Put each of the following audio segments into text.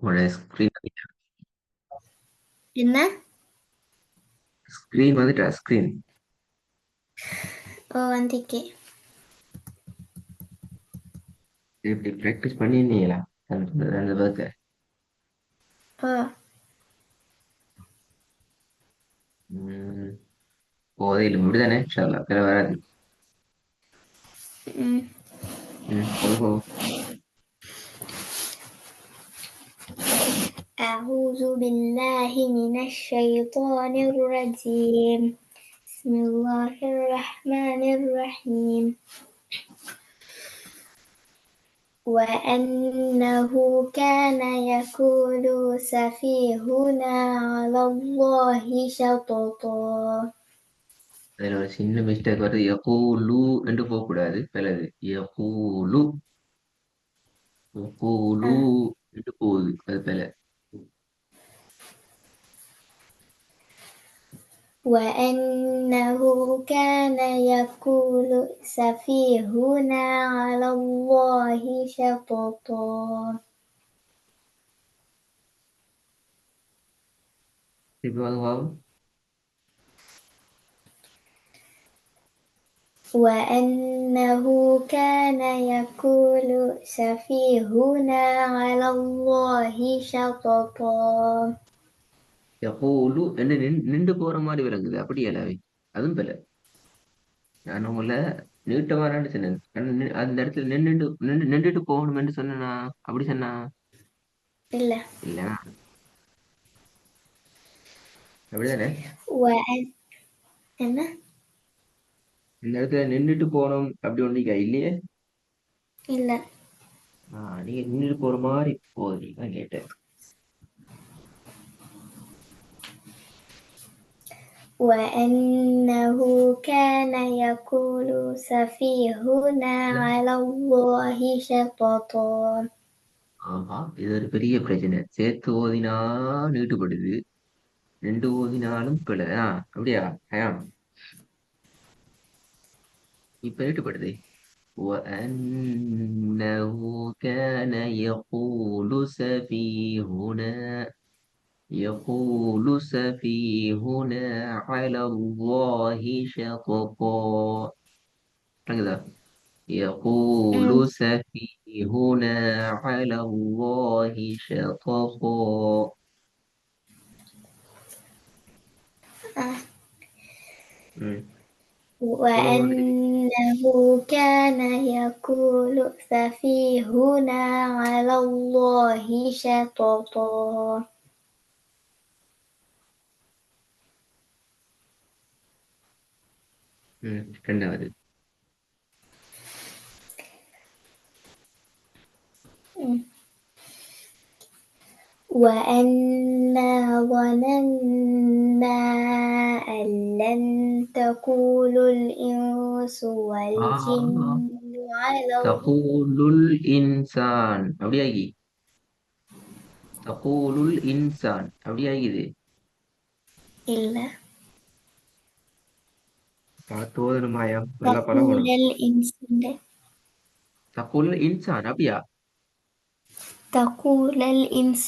உங்களோட ஸ்க்ரீன் என்ன? ஸ்க்ரீன் வந்துட்டா ஸ்க்ரீன் ஓ வந்திக்கே. இப்படி ப்ராக்டிஸ் பண்ணியிருந்தீங்களா அந்த பேர்க்க ஓ. போதையில் இப்படிதானே இன்ஷால்லா வேற வராது. ம். ஓஹோ. أعوذ بالله من الشيطان الرجيم. بسم الله الرحمن الرحيم. وأنه كان يقول سفيهنا على الله شططا. அதுல ஒரு சின்ன மிஸ்டேக் வருது. யகூலு என்று போகக்கூடாது. பிறகு யகூலு யகூலு என்று போகுது. அது பிற. وأنه كان يقول سفيهنا على الله شططا. இப்ப வாங்க. وأنه كان يقول سفيهنا على الله شططا. யகூலு என்று நின்று போற மாதிரி விளங்குது. அப்படியே அவை அதுவும் பிற. நான் உங்களை நீட்டமானு சொன்னேன். அந்த இடத்துல நின்றுட்டு போகணும்னு சொன்னா அப்படி சொன்னா இல்ல. இல்ல அப்படிதானே. وأن என்ன? இந்த இடத்துல நின்றுட்டு போகணும் அப்படி ஒண்ணு இல்லையே. இல்ல. நீங்க நின்றுட்டு போற மாதிரி போகுது. நான் கேட்டேன். وأنه كان يقول سفيهنا على الله شططا. ஆஹா, இது ஒரு பெரிய பிரச்சனை. சேர்த்து ஓதினா நீட்டுப்படுது, ரெண்டு ஓதினாலும் பிழை. அப்படியா? ஹயாம் இப்ப நீட்டுப்படுது. وأنه كان يقول سفيهنا على الله شططا. ركز. يقول ம். سفيهنا على الله شططا. ம். وأنه كان يقول سفيهنا على الله شططا. ரெண்டாவது. وأنا ظننا أن لن تقول الإنس والجن على தகூலுல் இன்சான் அப்படியாகி. தகூலுல் இன்சான் அப்படியாகிது. إلا பார்த்து ஓதணுமாயா, நல்லா تقول பழகணும். الإنس தகூலுல் இன்சான் அப்படியா? تقول الإنس.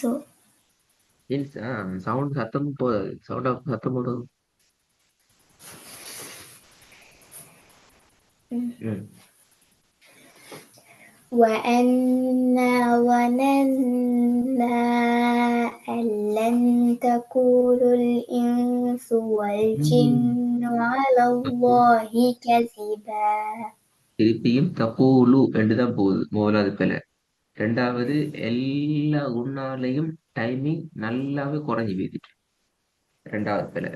இன்சான் சவுண்ட் சத்தம் போதாது. சவுண்டா சத்தம் போடுது. ம். وأنا ظننا أن لن تقول الإنس ம். والجن على الله كذبا. திருப்பியும் தகூலு என்றுதான் போகுது. முதலாவது பிழை. ரெண்டாவது, எல்லா உன்னாலையும் டைமிங் நல்லாவே குறைஞ்சி போயிடுச்சு. ரெண்டாவது பிழை.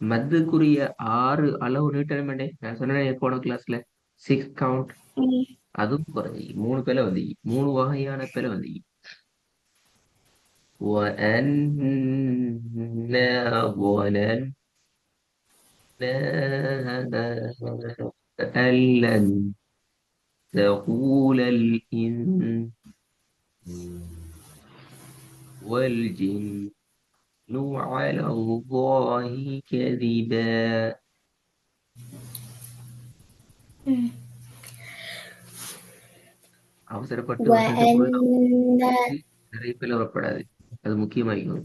மத்துக்குரிய 6 அளவு நீட்டணுமே நான் சொன்னேன் போன கிளாஸ்ல. 6 கவுண்ட் அதுவும் குறைஞ்சி 3 பிழை வந்து 3 வகையான பிழை வந்து. وأنا ظننا أن لن تقول الإنس والجن على الله كذبا. அவசரப்பட்டு வசனத்தை ஃபுல்லா وأنا நிறைய பேர் வரப்படாது. அது முக்கியமாகும்.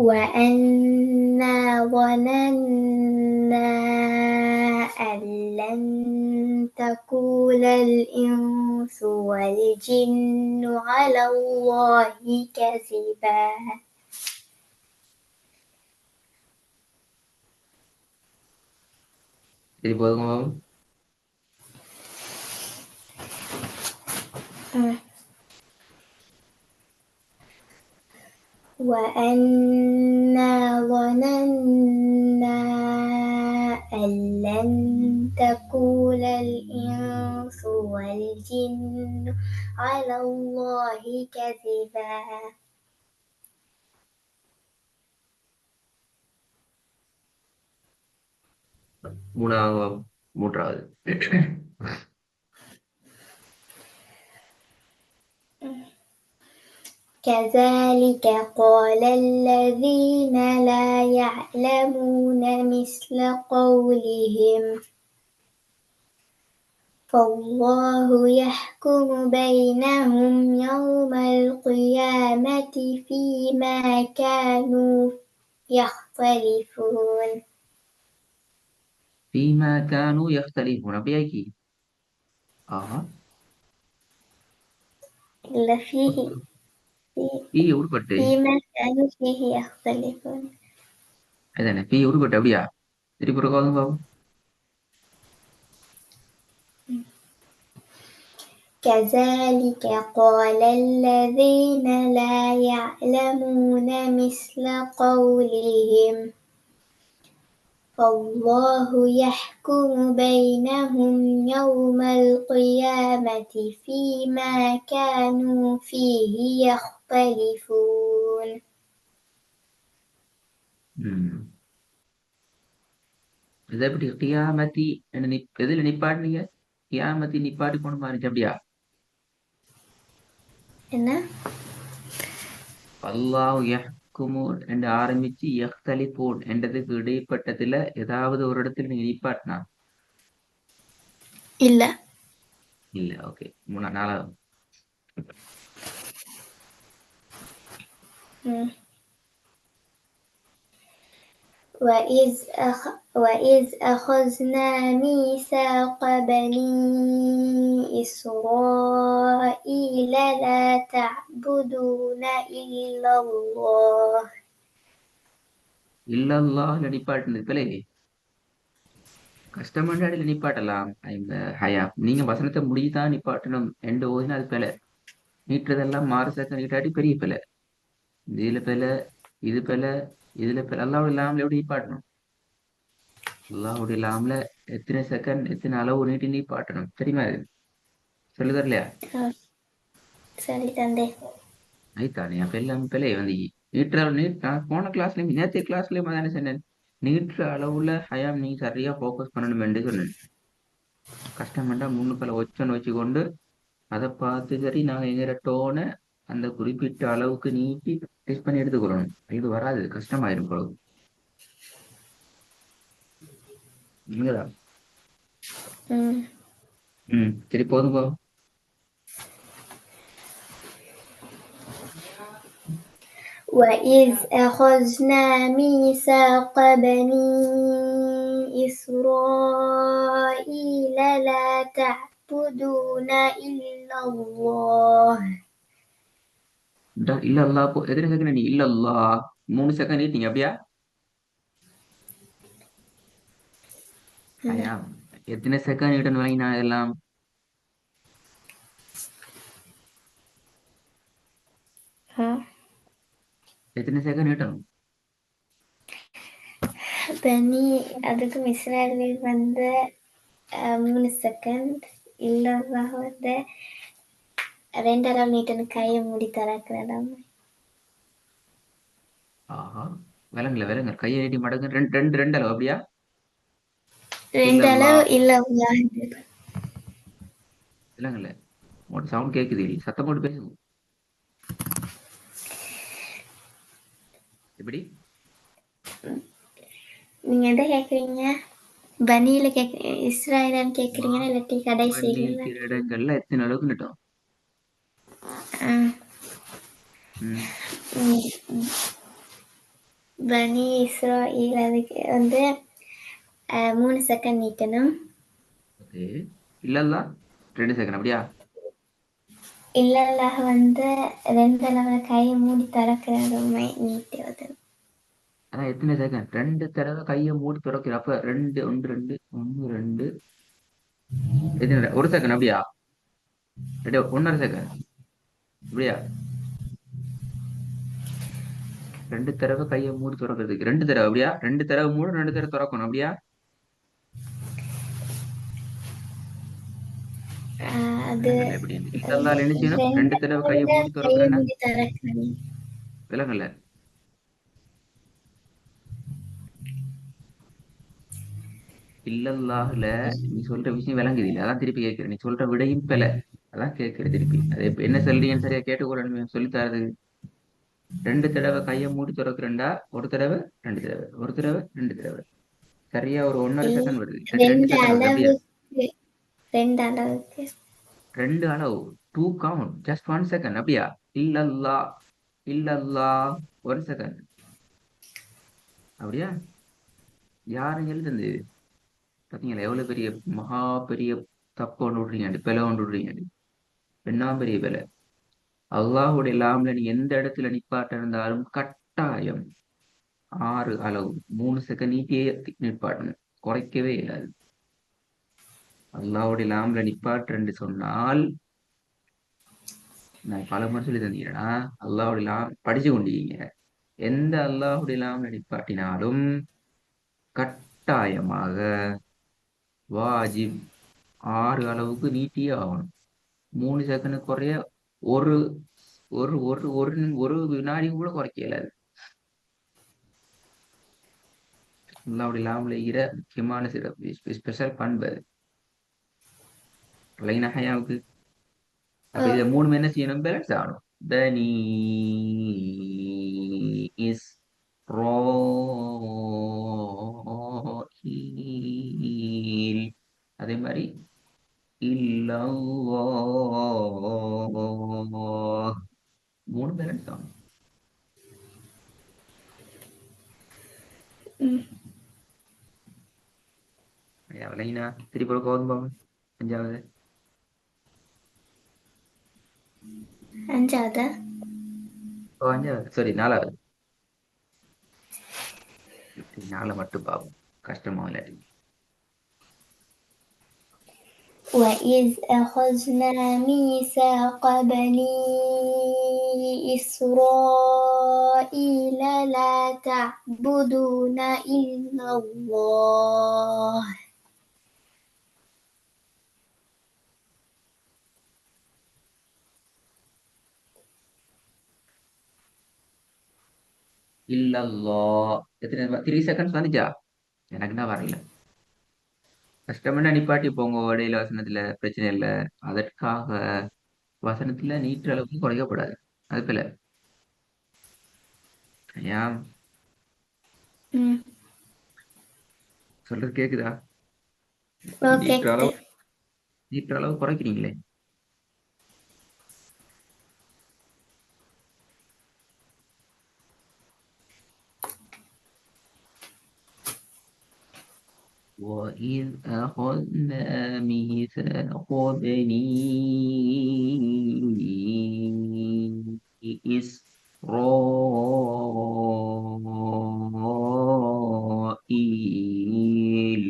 وأنا ظننا أن لن تقول الإنس والجن على الله كذبا சரி போதுங்க பாபு. وأنا ظننا أن لن تقول الإنس والجن على الله كذبا மூணாவது பாபு. மூன்றாவது. كذلك قال الذين لا يعلمون مثل قولهم فالله يحكم بينهم يوم القيامة فيما كانوا يختلفون فيما كانوا يختلفون அப்படியாக்கி. ஆஹா. إلا பி உருப்பட்டு. فيما كانوا فيه يختلفون அதானே பி உருப்பட்டு அப்படியா. திருப்பி ஒரு கோதும் பாபு. كذلك قال الذين لا يعلمون مثل قولهم فالله يحكم بينهم يوم القيامة فيما كانوا فيه يختلفون ம். இது எப்படி கியாமத்தி எதுல நிப்பாட்டினீங்க? கியாமத்தி நிப்பாட்டி கொண்டு மாறிச்சு அப்படியா. என்ன அல்லாஹ் யஹ்குமு என்று ஆரம்பிச்சு யஹ்தலிஃபூன் என்றதுக்கு இடைப்பட்டதுல ஏதாவது ஒரு இடத்துல நீங்க நிப்பாட்டினா? இல்ல இல்ல. ஓகே. நாலாவது. ம். وإذ أخذنا ميثاق بني إسرائيل لا تعبدون إلا الله இல்லல்லாஹ்ல நிப்பாட்டினது பிறகு கஷ்டமண்டாடில நிப்பாட்டலாம். ஹயா நீங்க வசனத்தை முடிதான் நிப்பாட்டணும் என்று ஓதினா அது பிழை. நீட்டுறதெல்லாம் மாறு சக்க நீட்டாட்டி பெரிய பிழை. இதுல பிழை, இது பிழை, இதுல பிழை. அல்லாஹ் இல்லாமல் எப்படி நிப்பாட்டணும்? அல்லாஹ் இல்லாமல எத்தனை செகண்ட் எத்தனை அளவு நீட்டி நிப்பாட்டணும் தெரியுமா? இது சொல்லுதர் இல்லையா? சரி தந்தை ஆயித்தானே அப்ப எல்லாம் பிழை வந்து நீட்டுற நான் போன கிளாஸ்லயும் நேற்று கிளாஸ்லயும் அதானே சொன்னேன். நீட்டுற அளவுல ஹயாம் நீ சரியா ஃபோக்கஸ் பண்ணணும் என்று சொன்னேன். கஷ்டமெண்டா முன்னுக்களை ஒச்சன்னு வச்சுக்கொண்டு அதை பார்த்து சரி நாங்கள் எங்கிற டோனை அந்த குறிப்பிட்ட அளவுக்கு நீக்கி டெஸ்ட் பண்ணி எடுத்துக்கொள்ளணும். இது வராது, கஷ்டமாயிரும் பொழுது. இல்லையா? சரி போதும் போ. وإذ أخذنا ميثاق بني إسرائيل لا تعبدون إلا الله இல்ல அல்லா எத்தனை செகண்ட் நீ இல்ல அல்லா 3 செகண்ட் நீட்டிங்க அப்படியா? ஐயா எத்தனை செகண்ட் நீட்டணும் வாங்கினா எல்லாம்? எத்தனை செகண்ட் நீட்டணும்? பனி அதுக்கு இஸ்ரேலில் வந்து 3 செகண்ட் இல்லவா வந்து 2 அளவு நீட்டனு கையை மூடி திறக்கிறதாம். ஆஹா விலங்குல கையை நீட்டி மடங்கு ரெண்டு ரெண்டு ரெண்டு அளவு அப்படியா? 2 அளவு இல்லவா விலங்குல உங்களோட சவுண்ட் கேக்குது, சத்தம் போட்டு பேசுங்க. எப்படி நீங்க எதை கேக்குறீங்க? பனியில இஸ்ராயலான்னு கேக்குறீங்கன்னா இல்லாட்டி கடைசியில? நீக்கிற இடங்கள்ல எத்தனை அளவுக்கு நிட்டோம்? ம் பனி இஸ்ராயில் அதுக்கு வந்து 3 செகண்ட் நீட்டணும். ஓகே. இல்லல்லா 2 செகண்ட் அப்படியா? இல்லல்லாக வந்து 2 தடவை கையை மூடி திறக்கிறதுமே நீட்டுவது. அதான் எத்தனை செகண்ட்? 2 தடவை கையை மூடி திறக்கிற அப்ப 2 1 2 1 2 எத்தனை 1 செகண்ட் அப்படியா? 1.5 செகண்ட் அப்படியா? 2 தடவை கையை மூடி திறக்கிறதுக்கு 2 தடவை அப்படியா? 2 தடவை மூடு 2 தடவை திறக்கணும் அப்படியா? அது விலங்கல்ல எப்படி? இல்லல்லால என்ன செய்யணும்? 2 தடவை கையை மூடி கையை திறக்கிறேன்னா மூடி திறக்கணும். விலங்கல்ல. இல்லல்லாஹ்ல நீ சொல்ற விஷயம் விளங்குது இல்ல, அதான் திருப்பி கேட்கிறேன். நீ சொல்ற விடையும் பிழை, அதான் கேட்கிறேன் திருப்பி. அது இப்ப என்ன சொல்றீங்கன்னு சரியா கேட்டுக்கொள்ளணும் சொல்லி தரது. 2 தடவை கையை மூடி திறக்கிறேன்டா, ஒரு தடவை 2 தடவை, ஒரு தடவை 2 தடவை, சரியா ஒரு 1.5 செகண்ட் வருது, இல்லாட்டி 2 2 செகண்ட் வருது அப்படியா? அளவுக்கு 2 அளவுக்கு 2 அளவு, 2 கவுண்ட், ஜஸ்ட் 1 செகண்ட் அப்படியா? இல்லல்லா இல்லல்லா 1 செகண்ட் அப்படியா? யாரும் எழுதுந்து பாத்தீங்களா எவ்வளவு பெரிய மகா பெரிய தப்பு ஒன்று விடுறீங்க, பிழை ஒன்று விடுறீங்க. என்ன பெரிய பிழை? அல்லாஹுடைய லாம்ல நீ எந்த இடத்துல நிப்பாட்ட இருந்தாலும் கட்டாயம் 6 அளவு 3 செகண்ட் நீட்டியே நிப்பாட்டணும், குறைக்கவே இயலாது. அல்லாஹுடைய லாம்ல நிப்பாட்டுன்னு சொன்னால், நான் பல முறை சொல்லி தந்தீங்கன்னா அல்லாஹுடைய லாம் படிச்சு கொண்டீங்க. எந்த அல்லாஹுடைய லாம்ல நிப்பாட்டினாலும் கட்டாயமாக வாஜிப் 6 அளவுக்கு நீட்டியே ஆகணும். 3 செகண்ட் குறைய ஒரு ஒரு ஒரு ஒரு ஒரு வினாடி கூட குறைக்க இயலாது. அல்லாஹ்வுடைய லாம்ல இருக்கிற முக்கியமான சிறப்பு, ஸ்பெஷல் பண்பு அது. லைன் ஹயாவுக்கு அப்ப இதை 3 என்ன செய்யணும்? பேலன்ஸ் ஆகணும். பனி இஸ் அதே மாதிரி இல்லல்லாஹ் 3 பேலன்ஸ் ஆகணும். லைனா திருப்பி கோதும் பாவம் 5வது 5வது 5வது சாரி 4வது 4 மட்டும் பாவம் கஷ்டமா இல்லாட்டி. وإذ أخذنا ميثاق بني إسرائيل لا تعبدون إلا الله. இல்லல்லாஹ் எத்தனை 3 செகண்ட்ஸ் வந்துச்சா? எனக்கு தான் வரல. கஷ்டம்னா நிப்பாட்டி போங்க, இடையில வசனத்துல பிரச்சனை இல்லை. அதற்காக வசனத்துல நீற்ற அளவுக்கு குறைக்கப்படாது. அது போல ஏன் ம் சொல்றது கேக்குதா? நீற்ற கேக்குது. அளவு நீற்ற அளவு குறைக்கிறீங்களே. وَإِذْ أَخَذْنَا مِيثَاقَ بَنِي إسرائيل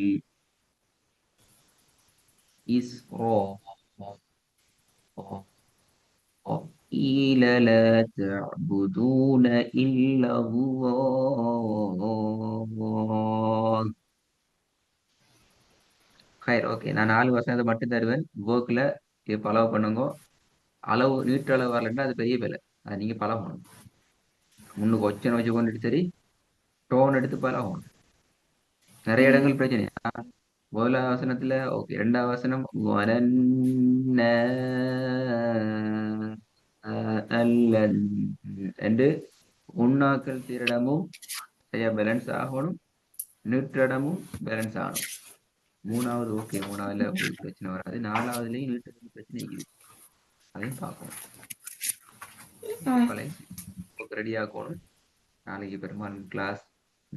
إسرائيل لا تعبدون إلا الله. ஹைர் ஓகே, நான் 4 வசனத்தை மட்டும் தருவேன். ஒர்க்ல இது ஃபாலோ பண்ணுங்க. அளவு நீட்ட அளவு வரலன்னா அது பெரிய வேலை, அதை நீங்க பழகணும். முன்னுக்கு ஒச்சனை வச்சு கொண்டுட்டு சரி டோன் எடுத்து பழகணும். நிறைய ம் இடங்கள் பிரச்சனை. முதலாவது வசனத்துல ஓகே, 2வது வசனம் வரன்ன அல்லன் என்று உண்ணாக்கள் தீரிடமும் சரியா பேலன்ஸ் ஆகணும், நீட்டிடமும் பேலன்ஸ் ஆகணும். மூணாவது ஓகே, மூணாவதுல ஒரு பிரச்சனை வராது, நாலாவதுலயும் நீட்டு பிரச்சனை இருக்குது. அதையும் பார்க்கணும். மக்களை ரெடி ஆக்கணும். நாளைக்கு பெரும்பாலும் கிளாஸ்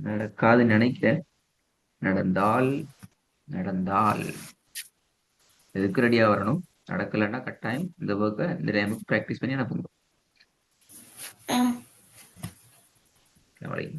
நடக்காதுன்னு நினைக்கிறேன். நடந்தால் நடந்தால் எதுக்கு ரெடியா வரணும். நடக்கலைன்னா கட்டாயம் இந்த ஒர்க்கை இந்த டைமுக்கு ப்ராக்டிஸ் பண்ணி அனுப்புங்க. ஆ நாளைக்கு